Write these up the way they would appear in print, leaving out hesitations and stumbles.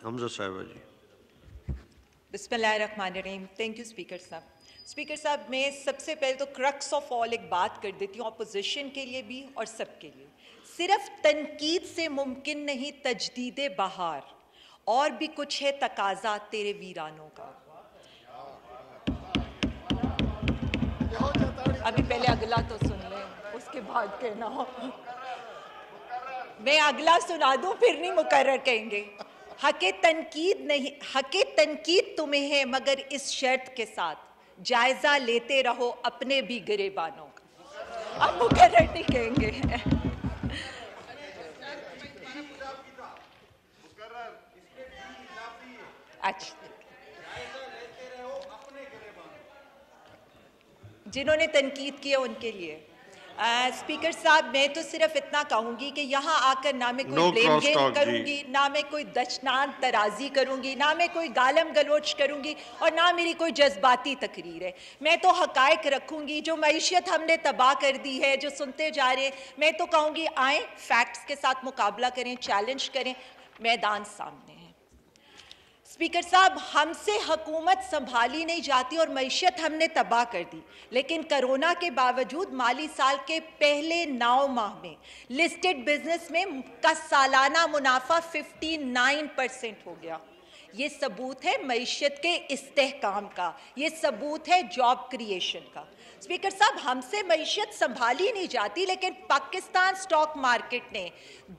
حمزہ صاحبہ جی. بسم اللہ الرحمن الرحیم. تھینک یو اسپیکر صاحب. اسپیکر صاحب میں سب سے پہلے تو کرکس آف آل ایک بات کر دیتی ہوں اپوزیشن کے لیے بھی اور سب کے لیے. صرف تنقید سے ممکن نہیں تجدید بہار, اور بھی کچھ ہے تقاضا تیرے ویرانوں کا. ابھی پہلے اگلا تو سن لیں, اس کے بعد کہنا ہو. میں اگلا سنا دوں پھر نہیں مقرر کہیں گے. حق تنقید تمہیں ہے مگر اس شرط کے ساتھ جائزہ لیتے رہو اپنے بھی گریبانوں کا. اب مقرر نہیں کہیں گے. اچھا, جنہوں نے تنقید کی ہے ان کے لیے. اسپیکر صاحب میں تو صرف اتنا کہوں گی کہ یہاں آ کر نہ میں کوئی بلیم گیم کروں گی, نہ میں کوئی دشنام ترازی کروں گی, نہ میں کوئی گالم گلوچ کروں گی, اور نہ میری کوئی جذباتی تقریر ہے. میں تو حقائق رکھوں گی. جو معیشت ہم نے تباہ کر دی ہے, جو سنتے جا رہے ہیں, میں تو کہوں گی آئیں فیکٹس کے ساتھ مقابلہ کریں, چیلنج کریں, میدان سامنے ہے. اسپیکر صاحب, ہم سے حکومت سنبھالی نہیں جاتی اور معیشت ہم نے تباہ کر دی, لیکن کرونا کے باوجود مالی سال کے پہلے 9 ماہ میں لسٹڈ بزنس میں کا سالانہ منافع 59% ہو گیا. یہ ثبوت ہے معیشت کے استحکام کا, یہ ثبوت ہے جاب کریشن کا. اسپیکر صاحب, ہم سے معیشت سنبھالی نہیں جاتی, لیکن پاکستان سٹاک مارکیٹ نے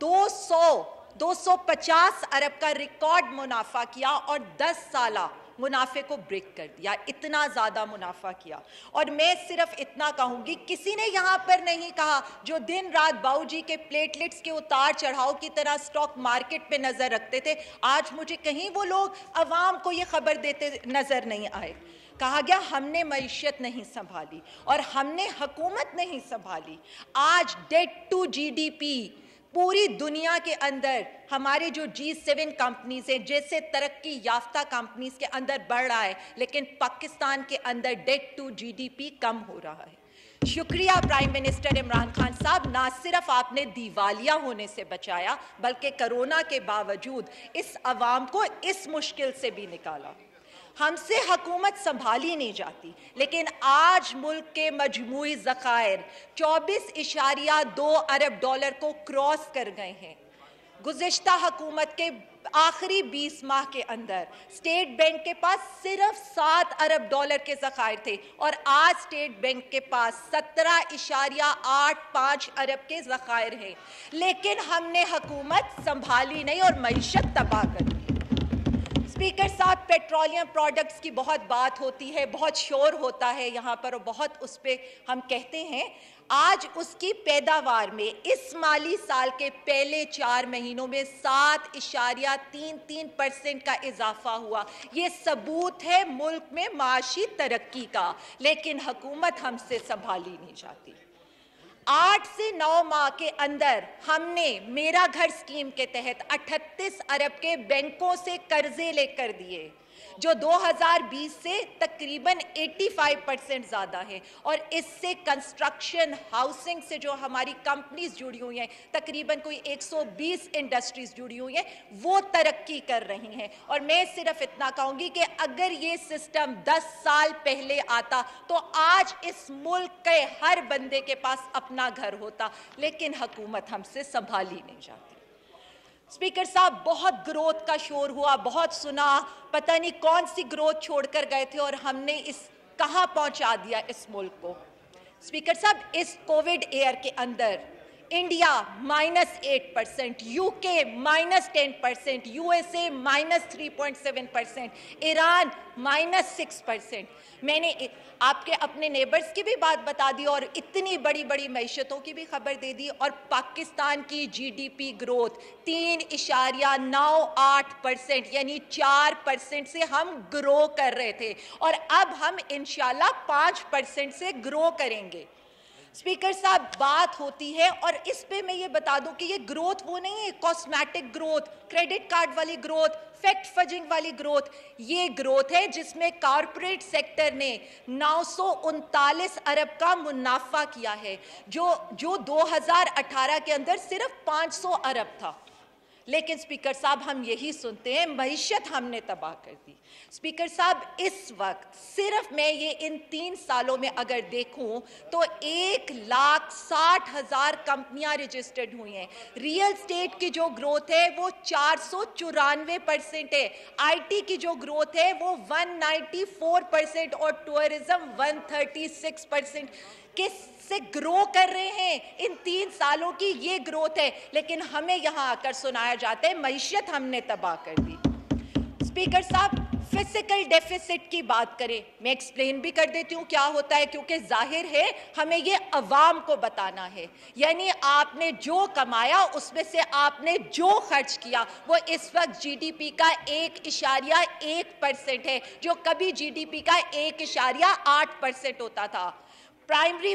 250 ارب کا ریکارڈ منافع کیا اور 10 سالہ منافع کو بریک کر دیا. اتنا زیادہ منافع کیا. اور میں صرف اتنا کہوں گی, کسی نے یہاں پر نہیں کہا جو دن رات باؤ جی کے پلیٹلیٹس کے اتار چڑھاؤ کی طرح سٹاک مارکیٹ پہ نظر رکھتے تھے, آج مجھے کہیں وہ لوگ عوام کو یہ خبر دیتے نظر نہیں آئے. کہا گیا ہم نے معیشت نہیں سنبھالی اور ہم نے حکومت نہیں سنبھالی. آج date to G D P پوری دنیا کے اندر ہمارے جو G7 کمپنیز ہیں, جیسے ترقی یافتہ کمپنیز کے اندر بڑھ رہا ہے, لیکن پاکستان کے اندر debt to G D P کم ہو رہا ہے. شکریہ پرائم منسٹر عمران خان صاحب, نہ صرف آپ نے دیوالیہ ہونے سے بچایا بلکہ کرونا کے باوجود اس عوام کو اس مشکل سے بھی نکالا. ہم سے حکومت سنبھالی نہیں جاتی, لیکن آج ملک کے مجموعی ذخائر 24.2 ارب ڈالر کو کراس کر گئے ہیں. گزشتہ حکومت کے آخری 20 ماہ کے اندر اسٹیٹ بینک کے پاس صرف 7 ارب ڈالر کے ذخائر تھے, اور آج اسٹیٹ بینک کے پاس 17.85 ارب کے ذخائر ہیں, لیکن ہم نے حکومت سنبھالی نہیں اور معیشت تباہ کر دی. اسپیکر صاحب, پیٹرولیم پروڈکٹس کی بہت بات ہوتی ہے, بہت شور ہوتا ہے یہاں پر, اور بہت اس پہ ہم کہتے ہیں. آج اس کی پیداوار میں اس مالی سال کے پہلے 4 مہینوں میں 7.33% کا اضافہ ہوا. یہ ثبوت ہے ملک میں معاشی ترقی کا, لیکن حکومت ہم سے سنبھالی نہیں جاتی. 8 سے 9 ماہ کے اندر ہم نے میرا گھر اسکیم کے تحت 38 ارب کے بینکوں سے قرضے لے کر دیے, جو 2020 سے تقریباً 85% زیادہ ہے, اور اس سے کنسٹرکشن ہاؤسنگ سے جو ہماری کمپنیز جڑی ہوئی ہیں, تقریباً کوئی 120 انڈسٹریز جڑی ہوئی ہیں, وہ ترقی کر رہی ہیں. اور میں صرف اتنا کہوں گی کہ اگر یہ سسٹم 10 سال پہلے آتا تو آج اس ملک کے ہر بندے کے پاس اپنا گھر ہوتا, لیکن حکومت ہم سے سنبھالی نہیں جاتی. اسپیکر صاحب, بہت گروتھ کا شور ہوا, بہت سنا, پتہ نہیں کون سی گروتھ چھوڑ کر گئے تھے اور ہم نے کہاں پہنچا دیا اس ملک کو. اسپیکر صاحب, اس کووڈ ایئر کے اندر انڈیا -8%, یو کے -10%, USA -3.7%, ایران -6%. میں نے آپ کے اپنے نیبرز کی بھی بات بتا دی اور اتنی بڑی بڑی معیشتوں کی بھی خبر دے دی, اور پاکستان کی جی ڈی پی گروتھ 3.98%, یعنی 4% سے ہم گرو کر رہے تھے, اور اب ہم انشاءاللہ 5% سے گرو کریں گے. اسپیکر صاحب, بات ہوتی ہے, اور اس پہ میں یہ بتا دوں کہ یہ گروتھ وہ نہیں ہے کاسمیٹک گروتھ, کریڈٹ کارڈ والی گروتھ, فیکٹ فجنگ والی گروتھ. یہ گروتھ ہے جس میں کارپوریٹ سیکٹر نے 939 ارب کا منافع کیا ہے, جو 2018 کے اندر صرف 500 ارب تھا. لیکن اسپیکر صاحب ہم یہی سنتے ہیں معیشت ہم نے تباہ کر دی. اسپیکر صاحب اس وقت صرف میں یہ ان 3 سالوں میں اگر دیکھوں تو 1,60,000 کمپنیاں رجسٹرڈ ہوئی ہیں. ریئل اسٹیٹ کی جو گروتھ ہے وہ 494% ہے. آئی ٹی کی جو گروتھ ہے وہ 194% اور ٹورزم 136% کس سے گرو کر رہے ہیں. ان 3 سالوں کی یہ گروتھ ہے، لیکن ہمیں یہاں آ کر سنایا جاتا ہے معیشت ہم نے تباہ کر دی. اسپیکر صاحب فزیکل ڈیفیسٹ کی بات کریں، میں ایکسپلین بھی کر دیتی ہوں کیا ہوتا ہے، کیونکہ ظاہر ہے ہمیں یہ عوام کو بتانا ہے. یعنی آپ نے جو کمایا اس میں سے آپ نے جو خرچ کیا وہ اس وقت جی ڈی پی کا 1.1% ہے، جو کبھی جی ڈی پی کا 1.8% ہوتا تھا. پرائمری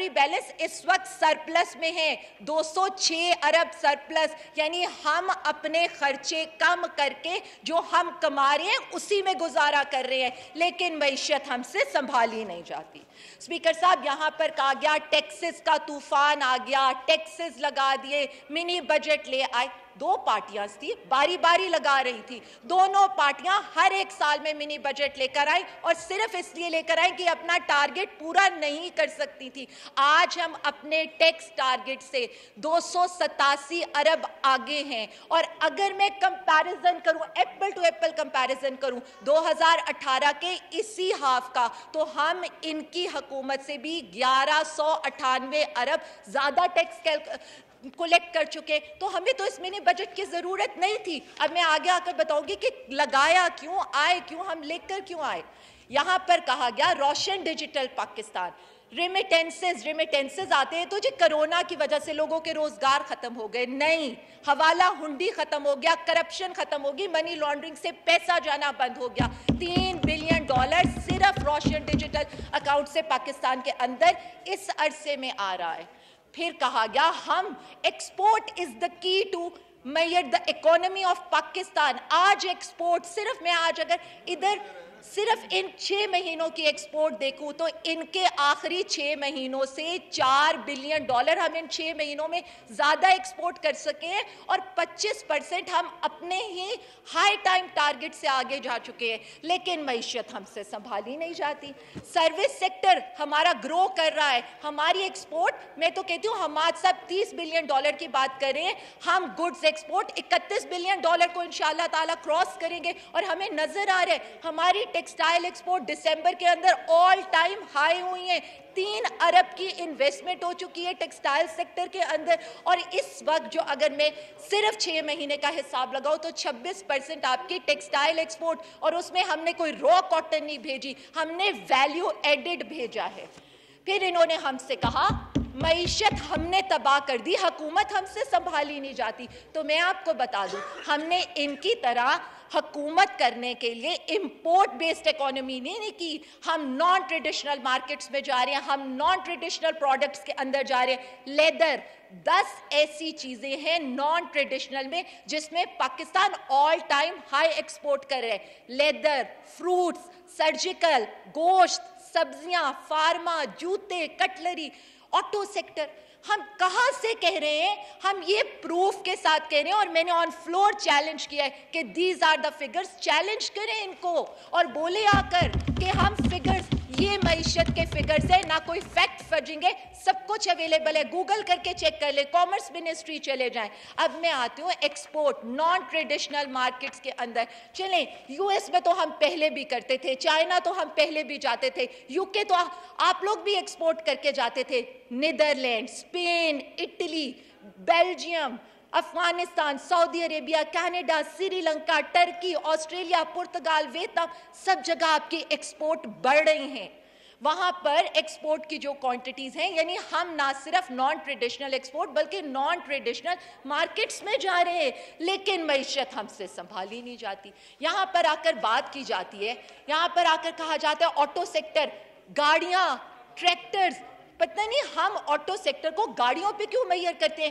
بیلنس اس وقت سرپلس میں ہے، 206 ارب سرپلس. یعنی ہم اپنے خرچے کم کر کے جو ہم کما رہے ہیں اسی میں گزارا کر رہے ہیں، لیکن معیشت ہم سے سنبھالی نہیں جاتی. اسپیکر صاحب یہاں پر کہا گیا ٹیکسز کا طوفان آ گیا، ٹیکسز لگا دیے، منی بجٹ لے آئے. 2 پارٹیاں تھی، باری باری لگا رہی تھی. دونوں پارٹیاں ہر ایک سال میں منی بجٹ لے کر آئیں اور صرف اس لیے لے کر آئیں کہ اپنا ٹارگٹ پورا نہیں کر سکتی تھی. آج ہم اپنے ٹیکس ٹارگٹ سے 287 ارب آگے ہیں. اور اگر میں کمپیریزن کروں، ایپل ٹو ایپل کمپیریزن کروں 2018 کے اسی ہاف کا، تو ہم ان کی حکومت سے بھی 1198 ارب زیادہ ٹیکس کولیکٹ کر چکے. تو ہمیں تو اس منی بجٹ کی ضرورت نہیں تھی. اب میں آگے آ کر بتاؤں گی کہ لگایا کیوں، آئے کیوں، ہم لے کر کیوں آئے. یہاں پر کہا گیا روشن ڈیجیٹل پاکستان. ریمیٹنسز آتے ہیں تو جی کرونا کی وجہ سے لوگوں کے روزگار ختم ہو گئے. نہیں، حوالہ ہنڈی ختم ہو گیا، کرپشن ختم ہوگی، منی لانڈرنگ سے پیسہ جانا بند ہو گیا. $3 بلین صرف روشن ڈیجیٹل اکاؤنٹ سے پاکستان کے اندر اس عرصے میں آ رہا ہے. پھر کہا گیا ہم export is the key to mayor the economy of Pakistan. آج ایکسپورٹ صرف میں آج اگر ادھر صرف ان 6 مہینوں کی ایکسپورٹ دیکھوں تو ان کے آخری 6 مہینوں سے $4 بلین ہم ان 6 مہینوں میں زیادہ ایکسپورٹ کر سکے ہیں، اور 25% ہم اپنے ہی ہائی ٹائم ٹارگٹ سے آگے جا چکے ہیں. لیکن معیشت ہم سے سنبھالی نہیں جاتی. سروس سیکٹر ہمارا گرو کر رہا ہے. ہماری ایکسپورٹ، میں تو کہتی ہوں حماد صاحب $30 بلین کی بات کر رہے ہیں، ہم گڈز ایکسپورٹ $31 بلین کو انشاءاللہ تعالی کراس کریں گے. اور ہمیں نظر آ رہا ہے ہماری ٹیکسٹائل ایکسپورٹ دسمبر کے اندر آل ٹائم ہائی ہوئی ہیں. 3 ارب کی انویسٹمنٹ ہو چکی ہے ٹیکسٹائل سیکٹر کے اندر. اور اس وقت جو اگر میں صرف 6 مہینے کا حساب لگاؤں تو 26% آپ کی ٹیکسٹائل ایکسپورٹ، اور اس میں ہم نے کوئی را کاٹن نہیں بھیجی، ہم نے ویلیو ایڈڈ بھیجا ہے. پھر انہوں نے ہم سے کہا معیشت ہم نے تباہ کر دی، حکومت ہم سے سنبھالی نہیں جاتی. تو میں آپ کو بتا دوں ہم نے ان کی طرح حکومت کرنے کے لیے امپورٹ بیسڈ اکانومی نہیں کی. ہم نان ٹریڈیشنل مارکیٹس میں جا رہے ہیں، ہم نان ٹریڈیشنل پروڈکٹس کے اندر جا رہے ہیں. لیدر 10 ایسی چیزیں ہیں نان ٹریڈیشنل میں جس میں Pakistan all time high export کر رہے ہیں. لیدر، فروٹس، سرجیکل، گوشت، سبزیاں، فارما، جوتے، کٹلری، آٹو سیکٹر. ہم کہاں سے کہہ رہے ہیں؟ ہم یہ پروف کے ساتھ کہہ رہے ہیں، اور میں نے آن فلور چیلنج کیا ہے کہ these are the figures. Challenge کریں ان کو اور بولے آ کر کہ ہم فگرز، یہ معیشت کے فگرز ہیں، نہ کوئی فیکٹ فرجنگ ہے، سب کچھ اویلیبل ہے، گوگل کر کے چیک کر لیں، کامرس منسٹری چلے جائیں. اب میں آتی ہوں ایکسپورٹ نان ٹریڈیشنل مارکیٹس کے اندر. چلیں یو ایس میں تو ہم پہلے بھی کرتے تھے، چائنا تو ہم پہلے بھی جاتے تھے، یو کے تو آپ لوگ بھی ایکسپورٹ کر کے جاتے تھے. Netherland, Spain, Italy, Belgium, Afghanistan, سعودی عربیہ، Canada, Sri Lanka, Turkey, Australia, Portugal, Vietnam, سب جگہ آپ کی ایکسپورٹ بڑھ رہی ہیں. وہاں پر ایکسپورٹ کی جو کوانٹیٹیز ہیں، یعنی ہم نہ صرف نان ٹریڈیشنل ایکسپورٹ بلکہ نان ٹریڈیشنل مارکیٹس میں جا رہے ہیں، لیکن معیشت ہم سے سنبھالی نہیں جاتی. یہاں پر آ کر بات کی جاتی ہے، یہاں پر آ کر کہا جاتا ہے آٹو سیکٹر، گاڑیاں، ٹریکٹرز. پتہ نہیں ہم آٹو سیکٹر کو گاڑیوں پہ کیوں میئر کرتے ہیں.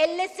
LSM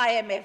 IMF,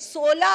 16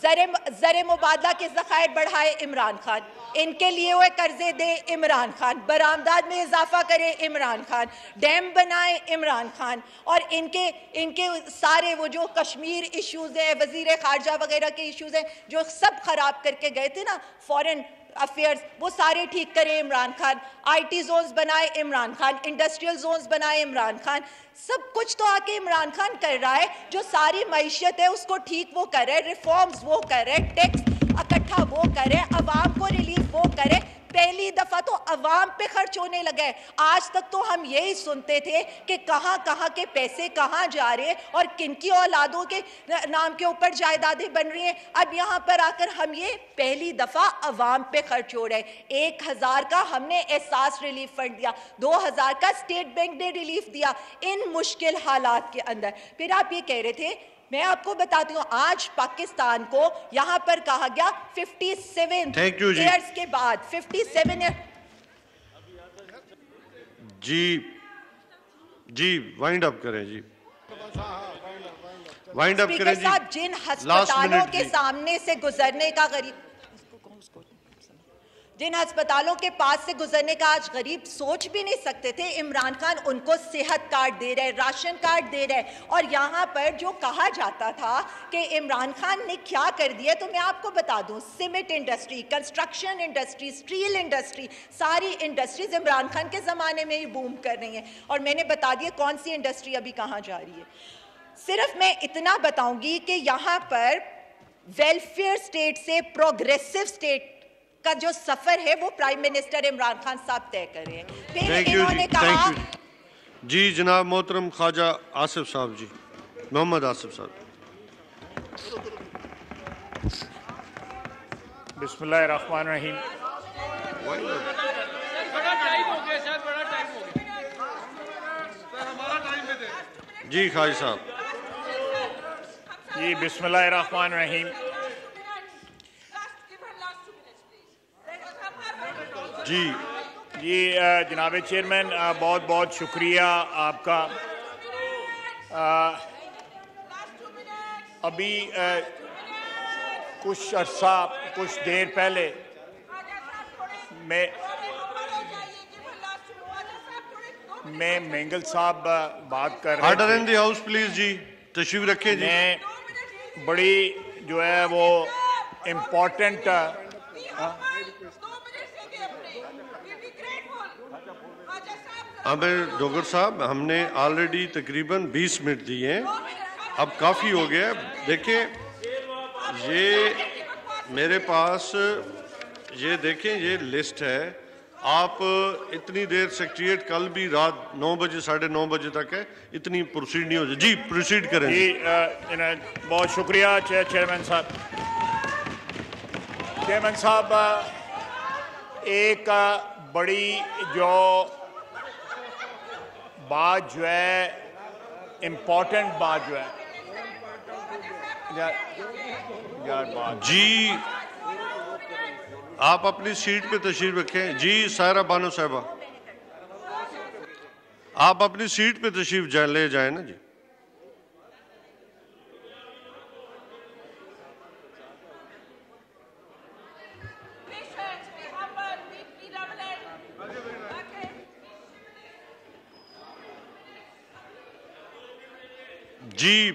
زر مبادلہ کے ذخائر بڑھائے عمران خان، ان کے لیے ہوئے قرضے دے عمران خان، برآمدات میں اضافہ کرے عمران خان، ڈیم بنائے عمران خان، اور ان کے سارے وہ جو کشمیر ایشوز ہیں، وزیر خارجہ وغیرہ کے ایشوز ہیں جو سب خراب کر کے گئے تھے نا فورن افیئرز، وہ سارے ٹھیک کرے Imran Khan, I T zones بنائے عمران خان، انڈسٹریل زونز بنائے عمران خان، سب کچھ تو آ کے عمران خان کر رہا ہے. جو ساری معیشت ہے اس کو ٹھیک وہ کر رہے، ریفارمز وہ کر رہے، ٹیکس اکٹھا وہ کرے، عوام کو ریلیف وہ کرے. پہلی دفعہ تو عوام پہ خرچ ہونے لگا ہے. آج تک تو ہم یہی سنتے تھے کہ کہاں کہاں کے پیسے کہاں جا رہے اور کن کی اولادوں کے نام کے اوپر جائیدادیں بن رہی ہیں. اب یہاں پر آ کر ہم یہ پہلی دفعہ عوام پہ خرچ ہو رہے ہیں. 1000 کا ہم نے احساس ریلیف فنڈ دیا، 2000 کا اسٹیٹ بینک نے ریلیف دیا ان مشکل حالات کے اندر. پھر آپ یہ کہہ رہے تھے، میں آپ کو بتاتی ہوں آج پاکستان کو یہاں پر کہا گیا 57 ایئرز کے بعد 57 جی وائنڈ اپ کریں جی، وائنڈ اپ کریں جی. صاحب جن ہسپتالوں کے سامنے سے گزرنے کا جن ہسپتالوں کے پاس سے گزرنے کا آج غریب سوچ بھی نہیں سکتے تھے، عمران خان ان کو صحت کارڈ دے رہے، راشن کارڈ دے رہے. اور یہاں پر جو کہا جاتا تھا کہ عمران خان نے کیا کر دیا، تو میں آپ کو بتا دوں cement industry, construction industry, steel industry, ساری انڈسٹریز عمران خان کے زمانے میں ہی بوم کر رہی ہیں. اور میں نے بتا دیا کون سی انڈسٹری ابھی کہاں جا رہی ہے. صرف میں اتنا بتاؤں گی کہ یہاں پر ویلفیئر اسٹیٹ سے پروگریسو اسٹیٹ کا جو سفر ہے وہ پرائم منسٹر عمران خان صاحب طے کر رہے ہیں. پھر انہوں نے کہا جی جناب محترم خواجہ آصف صاحب، جی محمد آصف صاحب. بسم اللہ الرحمن الرحیم. جی خواجہ صاحب. جی بسم اللہ الرحمن الرحیم. جی جناب چیئرمین بہت بہت شکریہ آپ کا. ابھی کچھ عرصہ کچھ دیر پہلے میں مینگل صاحب بات کر رہے order in the house please. جی تشریف رکھیں. جی میں بڑی جو ہے وہ امپورٹنٹ عامر ڈوگر صاحب، ہم نے آلریڈی تقریباً 20 منٹ دیے ہیں، اب کافی ہو گیا. دیکھیں یہ میرے پاس یہ دیکھیں یہ لسٹ ہے. آپ اتنی دیر سیکریٹریٹ کل بھی رات 9 بجے 9:30 بجے تک ہے، اتنی پروسیڈ نہیں ہو جائے. جی پروسیڈ کریں. جی بہت شکریہ چیئرمین صاحب. چیئرمین صاحب ایک بڑی جو بات جو ہے امپورٹنٹ بات جو ہے جی آپ اپنی سیٹ پہ تشریف رکھیں. جی سائرہ بانو صاحبہ آپ اپنی سیٹ پہ تشریف لے جائیں نا. جی جی